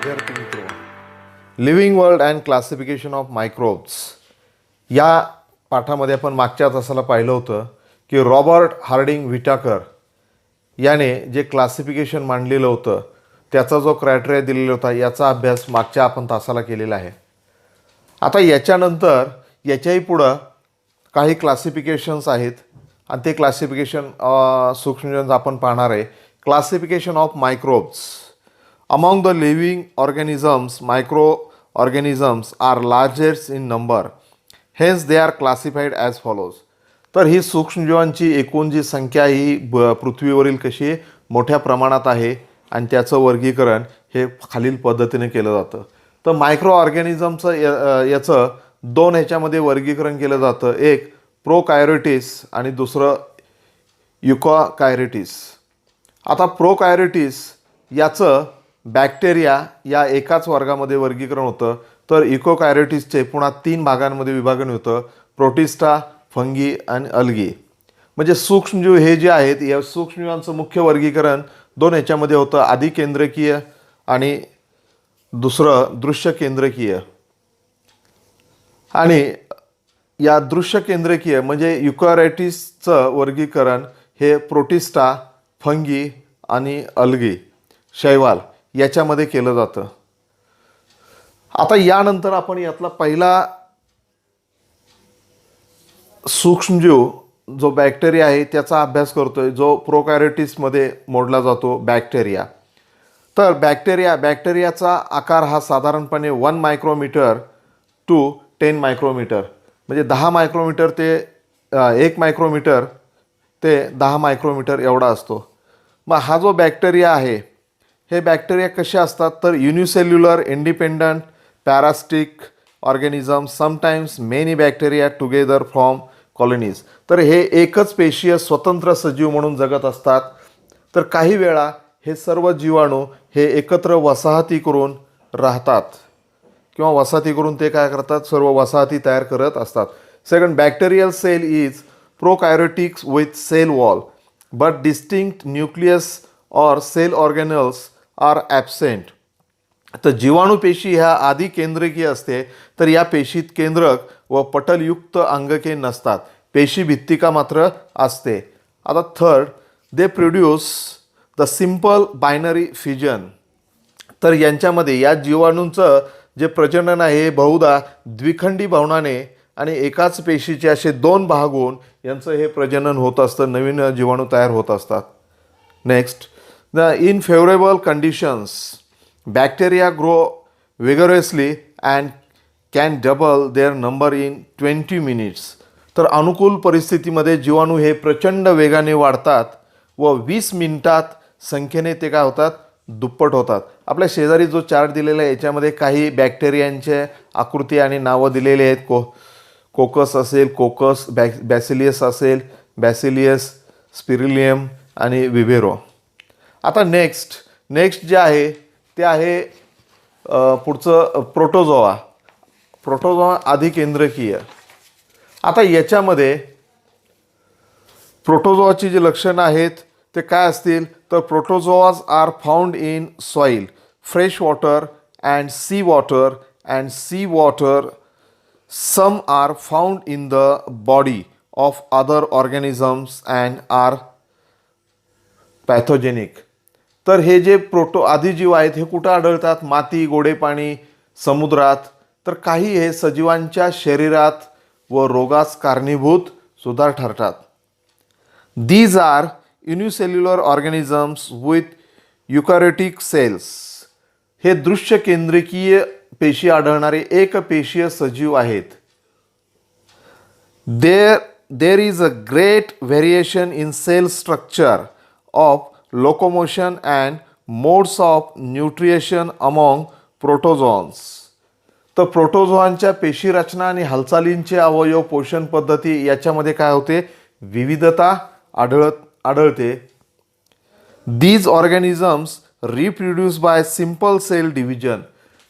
विद्यार्थी मित्र, living world and classification of microbes या पाठामध्ये आपण मागच्या तासाला पाहिलं होतं की रॉबर्ट हार्डिंग विटाकर याने जे क्लासिफिकेशन मांडलेलं होतं त्याचा जो क्रायटेरिया दिलेला होता याचा अभ्यास मागच्या आपण तासाला केलेला आहे. आता याच्यानंतर याच्याही पुढं काही क्लासिफिकेशन्स आहेत आणि ते क्लासिफिकेशन सूक्ष्मजीवांचं आपण पाहणार आहे. Classification of microbes. Among the living organisms, microorganisms are largest in number. Hence, they are classified as follows. तर ही सूक्ष्मजीवांची एकूण जी संख्या ही पृथ्वीवरील कशी मोठ्या प्रमाणात आहे आणि त्याचं वर्गीकरण हे खालील पद्धतीने केलं जातं. तर मायक्रो ऑर्गॅनिझमचं याचं दोन ह्याच्यामध्ये वर्गीकरण केलं जातं. एक प्रोकायरोटिस आणि दुसरं युकोकायरोटिस. आता प्रोकायरोटिस याचं बॅक्टेरिया या एकाच वर्गामध्ये वर्गीकरण होतं, तर इकोकायरोटिसचे पुन्हा 3 भागांमध्ये विभागण होतं. प्रोटिस्टा, फंगी आणि अल्गी. म्हणजे सूक्ष्मजीव हे जे आहेत या सूक्ष्मजीवांचं मुख्य वर्गीकरण दोन ह्याच्यामध्ये होतं, आधी केंद्रकीय आणि दुसरं दृश्य केंद्रकीय. आणि या दृश्य केंद्रकीय म्हणजे युकॅरियोटिसचं वर्गीकरण हे प्रोटिस्टा, फंगी आणि अल्गी, शैवाल याच्यामध्ये केलं जातं. आता यानंतर आपण यातला पहिला सूक्ष्मजीव जो बॅक्टेरिया आहे त्याचा अभ्यास करतोय, जो प्रोकायरोटिसमध्ये मोडला जातो, बॅक्टेरिया. तर बॅक्टेरियाचा आकार हा साधारणपणे 1 मायक्रोमीटर टू 10 मायक्रोमीटर म्हणजे 10 मायक्रोमीटर ते 1 मायक्रोमीटर ते 10 मायक्रोमीटर एवढा असतो. मग हा जो बॅक्टेरिया आहे हे बॅक्टेरिया कसे असतात तर unicellular, independent, parasitic organism, sometimes many bacteria together from colonies. तर हे एकच पेशीय स्वतंत्र सजीव म्हणून जगत असतात. तर काही वेळा हे सर्व जीवाणू हे एकत्र वसाहती करून राहतात किंवा वसाहती करून ते काय करतात, सर्व वसाहती तयार करत असतात. Second, bacterial cell is prokaryotics with cell wall but distinct nucleus और सेल ऑर्गेनल्स आर ॲबसेंट. तर जीवाणू पेशी ह्या आधी केंद्रकीय असते, तर या पेशीत केंद्रक व पटलयुक्त अंगके नसतात, पेशी भित्तिका मात्र असते. आता third, they produce the simple binary fusion. तर यांच्यामध्ये या जीवाणूंचं जे प्रजनन आहे हे बहुधा द्विखंडी भावनाने आणि एकाच पेशीचे असे 2 भाग होऊन यांचं हे प्रजनन होत असतं, नवीन जीवाणू तयार होत असतात. Next, in favorable conditions, bacteria grow vigorously and can double their number in 20 minutes. तर अनुकूल परिस्थितीमध्ये जीवाणू हे प्रचंड वेगाने वाढतात व 20 मिनिटात संख्येने ते काय होतात, दुप्पट होतात. आपल्या शेजारी जो चार्ट दिलेला आहे याच्यामध्ये काही बॅक्टेरियांचे आकृती आणि नावं दिलेली आहेत. कोकस असेल, कोकस, बॅसिलियस असेल, बॅसिलियस, स्पिरिलियम आणि विव्हेरो. आता नेक्स्ट जे आहे ते आहे पुढचं प्रोटोझोआ आधी केंद्रकीय. आता याच्यामध्ये प्रोटोझोआची जी लक्षणं आहेत ते काय असतील तर protozoas are found in soil, fresh water and sea water. Some are found in the body of other organisms and are pathogenic. तर हे जे आदिजीव आहेत हे कुठं आढळतात, माती, गोडे पाणी, समुद्रात. तर काही हे सजीवांच्या शरीरात व रोगास कारणीभूत सुद्धा ठरतात. These are unicellular organisms with eukaryotic cells. हे दृश्य केंद्रकीय पेशी आढळणारे एकपेशीय सजीव आहेत. There is a great variation in cell structure of locomotion and modes of nutrition among protozoans. तर प्रोटोझोआंच्या पेशी रचना आणि हालचालींचे अवयव, पोषण पद्धती याच्यामध्ये काय होते, विविधता आढळते. These organisms reproduce by simple cell division.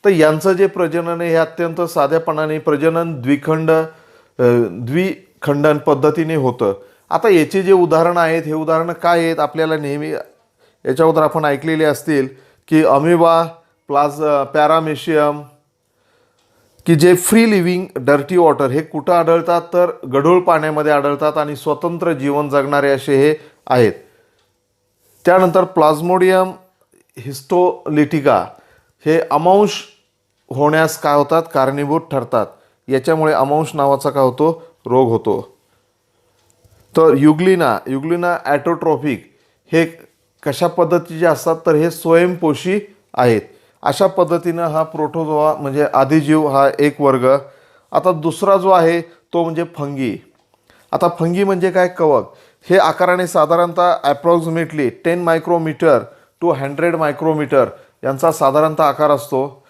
तर यांचं जे प्रजनन आहे हे अत्यंत साध्यापणाने प्रजनन द्विखंडन पद्धतीने होतं. आता याचे जे उदाहरणं आहेत हे उदाहरणं काय आहेत, आपल्याला नेहमी याच्या अगोदर आपण ऐकलेले असतील की अमिबा, पॅरामेशियम, की जे फ्री लिव्हिंग डर्टी वॉटर, हे कुठं आढळतात तर गढूळ पाण्यामध्ये आढळतात आणि स्वतंत्र जीवन जगणारे असे हे आहेत. त्यानंतर प्लाझ्मोडियम हिस्टोलिटिका, हे अमांश होण्यास काय होतात, कारणीभूत ठरतात. याच्यामुळे अमांश नावाचा काय होतो, रोग होतो. तर युग्लिना ॲटोट्रॉफिक, हे कशा पद्धतीचे असतात तर हे स्वयंपोषी आहेत. अशा पद्धतीनं हा प्रोटोझोआ म्हणजे आदिजीव हा एक वर्ग. आता दुसरा जो आहे तो म्हणजे फंगी. आता फंगी म्हणजे काय, कवक. हे आकाराने साधारणतः ॲप्रॉक्सिमेटली 10 मायक्रोमीटर टू 100 मायक्रोमीटर यांचा साधारणतः आकार असतो.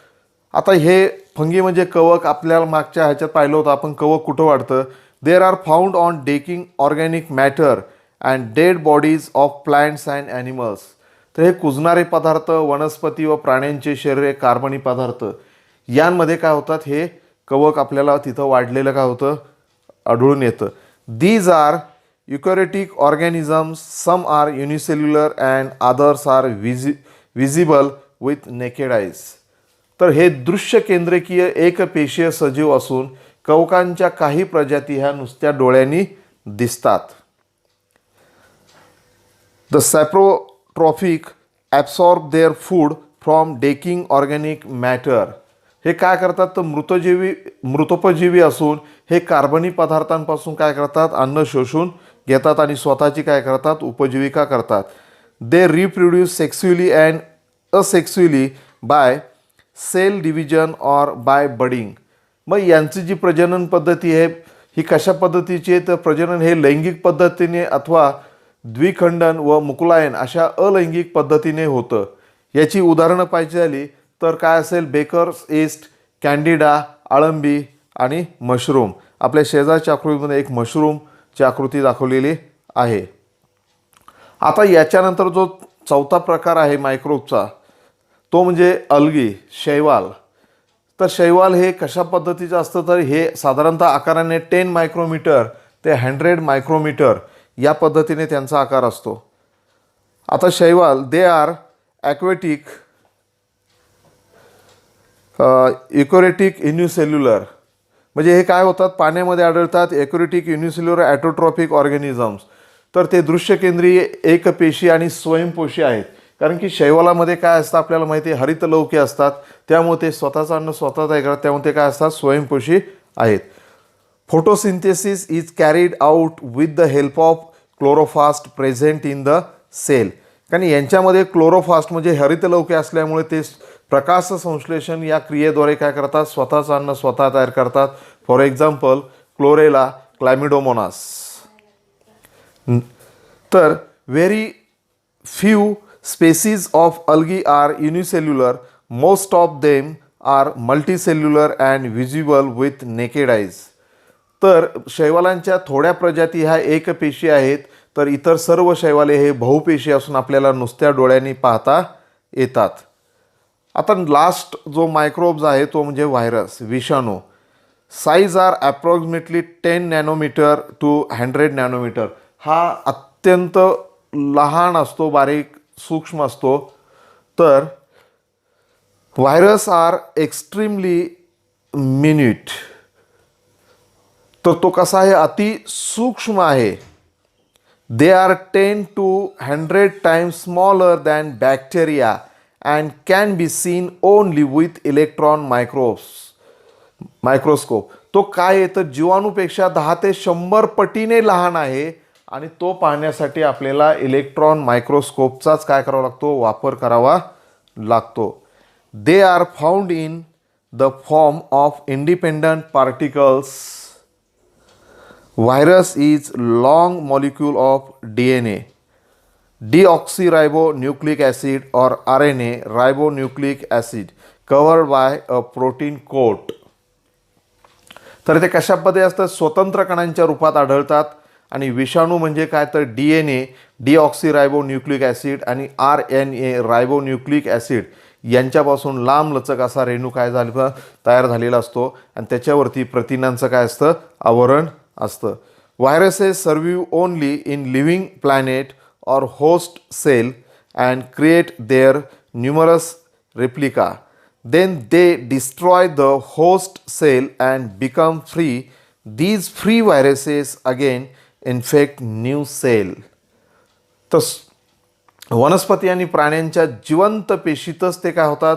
आता हे फंगी म्हणजे कवक. आपल्याला मागच्या ह्याच्यात पाहिलं होतं आपण, कवक कुठं वाढतं. There are found on decking organic matter and dead bodies of plants and animals. तर हे कुजणारे पदार्थ, वनस्पती व प्राण्यांचे शरीर, कार्बनी पदार्थ यांमध्ये काय होतात, हे कवक आपल्याला तिथं वाढलेलं काय होतं, आढळून येतं. These are eukaryotic organisms, some are unicellular and others are visible with naked eyes. तर हे दृश्य केंद्रकीय एकपेशीय सजीव असून कवकांच्या काही प्रजाती ह्या नुसत्या डोळ्यांनी दिसतात. The saprotrophic absorb their food from decaying organic matter. हे काय करतात तर मृतोपजीवी असून हे कार्बनी पदार्थांपासून काय करतात, अन्न शोषून घेतात आणि स्वतःची काय करतात, उपजीविका करतात. They reproduce sexually and asexually by cell division or by budding. मग यांची जी प्रजनन पद्धती आहे ही कशा पद्धतीची आहे तर प्रजनन हे लैंगिक पद्धतीने अथवा द्विखंडन व मुकुलायन अशा अलैंगिक पद्धतीने होतं. याची उदाहरणं पाहिजे झाली तर काय असेल, बेकर्स ईस्ट, कॅन्डिडा, अळंबी आणि मशरूम. आपल्या शेजारच्या आकृतीमध्ये एक मशरूमची आकृती दाखवलेली आहे. आता याच्यानंतर जो चौथा प्रकार आहे मायक्रोबचा तो म्हणजे अल्गी, शैवाल. तर शैवाल हे कशा पद्धतीचं असतं तर हे साधारणतः आकाराने 10 मायक्रोमीटर ते 100 मायक्रोमीटर या पद्धतीने त्यांचा आकार असतो. आता शैवाल दे आर ॲक्वेटिक युकॅरियोटिक युनिसेल्युलर, म्हणजे हे काय होतात, पाण्यामध्ये आढळतात. युकॅरियोटिक युनिसेल्युलर ॲटोट्रॉफिक ऑर्गॅनिझम्स. तर ते दृश्यकेंद्रीय एकपेशी आणि स्वयंपोषी आहेत. कारण की शैवालामध्ये काय असतं आपल्याला माहिती आहे, हरितलौके असतात. त्यामुळे ते स्वतःचं अन्न स्वतः तयार करतात. त्यामुळे ते काय असतात, स्वयंपोषी आहेत. Photosynthesis is carried out with the help of chloroplast present in the cell. कारण यांच्यामध्ये क्लोरोफास्ट म्हणजे हरितलौके असल्यामुळे ते प्रकाश संश्लेषण या क्रियेद्वारे काय करतात, स्वतःचं अन्न स्वतः तयार करतात. For example chlorella chlamydomonas. तर very few species of algae are unicellular. Most of them are multicellular and visible with naked eyes. तर शैवालांच्या थोड्या प्रजाती ह्या एकपेशी आहेत, तर इतर सर्व शैवाले हे बहुपेशी असून आपल्याला नुसत्या डोळ्यांनी पाहता येतात. आता लास्ट जो मायक्रोब्स आहे तो म्हणजे व्हायरस, विषाणू. Size are approximately 10 nanometre to 100 nanometre. हा अत्यंत लहान असतो, बारीक सूक्ष्म असतो. तर व्हायरस आर एक्स्ट्रीमली मिन्यूट. तर तो कसा आहे, अति सूक्ष्म आहे. They are 10 to 100 times smaller than bacteria and can be seen only with electron microscope. तो काय आहे तर जीवाणूपेक्षा 10 ते 100 पटीने लहान आहे आणि तो पाहण्यासाठी आपल्याला इलेक्ट्रॉन मायक्रोस्कोपचाच काय करावा लागतो, वापर करावा लागतो. They are found in the form of independent particles. Virus is long molecule of DNA, deoxyribonucleic acid or RNA ribonucleic acid covered by a protein coat. तर ते कशा पद्धती असतात, स्वतंत्र कणांच्या रूपात आढळतात. आणि विषाणू म्हणजे काय तर DNA डिऑक्सिरायबोन्यूक्लिक ॲसिड आणि RNA रायबोन्यूक्लिक ॲसिड यांच्यापासून लांब लचक असा रेणू काय झाला तयार झालेला असतो आणि त्याच्यावरती प्रथिनांचं काय असतं, आवरण असतं. Viruses survive only in living planet और host cell and create their numerous replica. then they destroy the host cell and become free. These free viruses again infect new cell. तर वनस्पती आणि प्राण्यांच्या जिवंत पेशीतच ते काय होतात,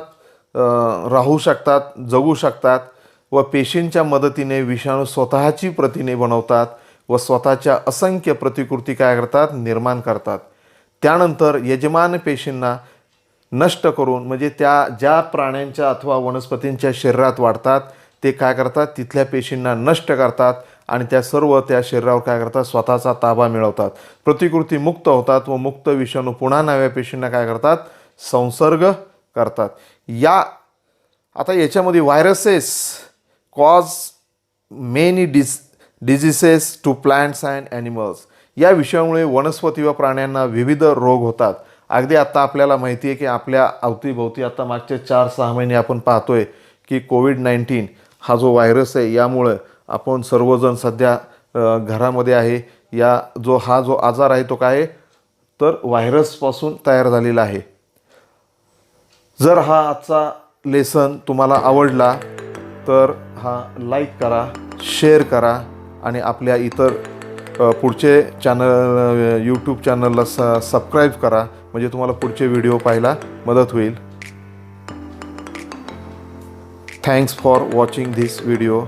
राहू शकतात, जगू शकतात व पेशींच्या मदतीने विषाणू स्वतःची प्रथिने बनवतात व स्वतःच्या असंख्य प्रतिकृती काय करतात, निर्माण करतात. त्यानंतर यजमान पेशींना नष्ट करून, म्हणजे त्या ज्या प्राण्यांच्या अथवा वनस्पतींच्या शरीरात वाढतात ते काय करतात, तिथल्या पेशींना नष्ट करतात आणि त्या सर्व त्या शरीरावर काय करतात, स्वतःचा ताबा मिळवतात, प्रतिकृती मुक्त होतात व मुक्त विषाणू पुन्हा नव्या पेशींना काय करतात, संसर्ग करतात. आता याच्यामध्ये viruses cause many diseases to plants and animals. या विषयामुळे वनस्पती व प्राण्यांना विविध रोग होतात. अगदी आत्ता आपल्याला माहिती आहे की आपल्या अवतीभोवती आता मागचे 4-6 महिने आपण पाहतोय की कोविड-19 हा जो व्हायरस आहे, यामुळे आपण सर्वजण सध्या घरामध्ये आहे. हा जो आजार आहे तो काय आहे, तर व्हायरसपासून तयार झालेला आहे. जर हा आजचा लेसन तुम्हाला आवडला तर हा लाईक करा, शेअर करा आणि आपल्या इतर पुढचे यूट्यूब चॅनलला सबस्क्राईब करा, म्हणजे तुम्हाला पुढचे व्हिडिओ पाहायला मदत होईल. Thanks for watching this video.